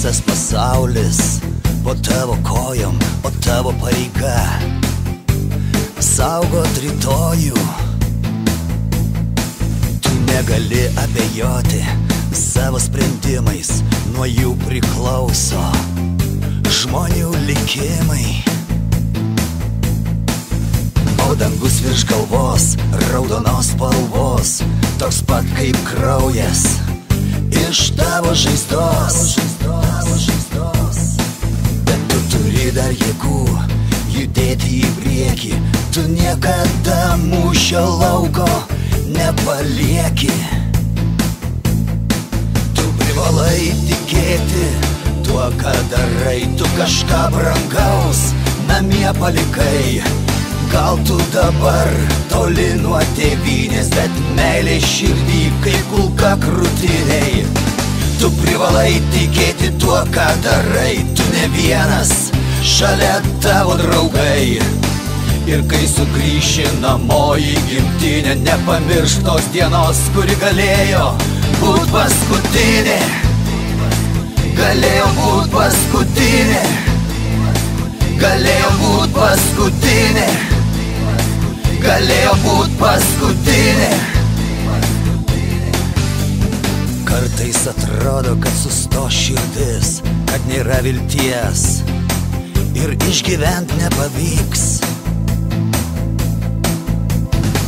Visas pasaulis po tavo kojom, o tavo pareiga saugot rytojų. Tu negali abejoti savo sprendimais, nuo jų priklauso žmonių likimai. O dangus virš galvos raudonos spalvos, toks pat kaip kraujas iš tavo žaizdos. Bet tu turi dar jėgų judėti į priekį, tu niekada mūšio lauko nepalieki. Tu privalai tikėti tuo, ką darai, tu kažką brangaus namie palikai. Gal tu dabar toli nuo tėvynės, bet meilė širdį kaip kulka krūtinėj. Tu privalai tikėti tuo, ką darai, tu ne vienas, šalia tavo draugai. Ir kai sugrįši namo į gimtinę, nepamiršk tos dienos, kuri galėjo būt paskutinė. Galėjo būt paskutinė. Galėjo būt paskutinė. Galėjo būt paskutinė. Kartais atrodo, kad sustos širdis, kad nėra vilties ir išgyvent nepavyks.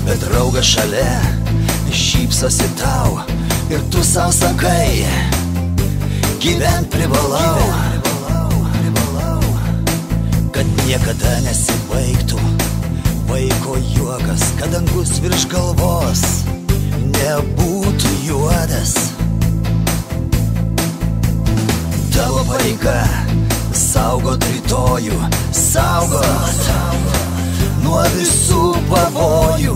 Bet draugas šalia šypsosi tau ir tu sau sakai, gyvent privalau, kad niekada nesibaigtų vaiko juokas, kad dangus virš galvos nebūtų juodas. Tavo pareiga saugot rytojų, saugot nuo visų pavojų.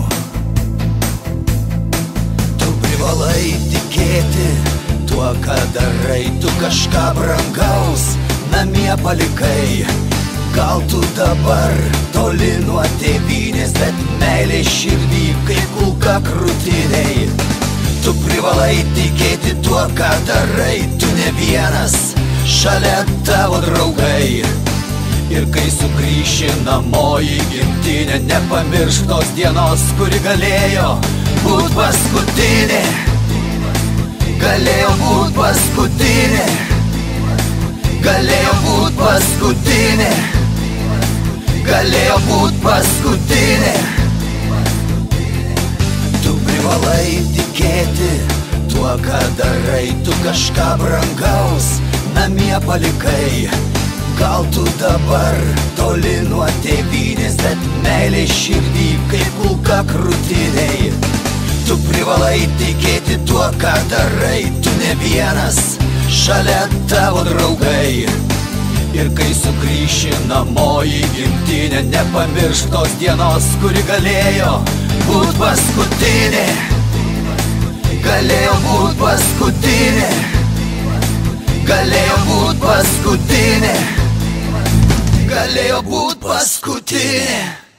Tu privalai tikėti tuo, ką darai, tu kažką brangaus namie palikai. Gal tu dabar toli nuo tėvynės, bet meilė širdį kaip kulka krūtinėj. Tu privalai tikėti tuo, ką darai, tu ne vienas, šalia tavo draugai. Ir kai sugrįši namo į gimtinę, nepamiršk tos dienos, kuri galėjo būt paskutinė. Galėjo būt paskutinė. Galėjo būt paskutinė. Galėjo būt paskutinė. Tu privalai tikėti tuo, ką darai, tu kažką brangaus namie palikai. Gal tu dabar toli nuo tėvynės, bet meilė širdį kaip kulka krūtinėj. Tu privalai tikėti tuo, ką darai, tu ne vienas, šalia tavo draugai. Ir kai sugrįši namo į gimtinę, nepamiršk tos dienos, kuri galėjo būt paskutinė. Galėjo būt paskutinė. Galėjo būt paskutinė. Galėjo būt paskutinė.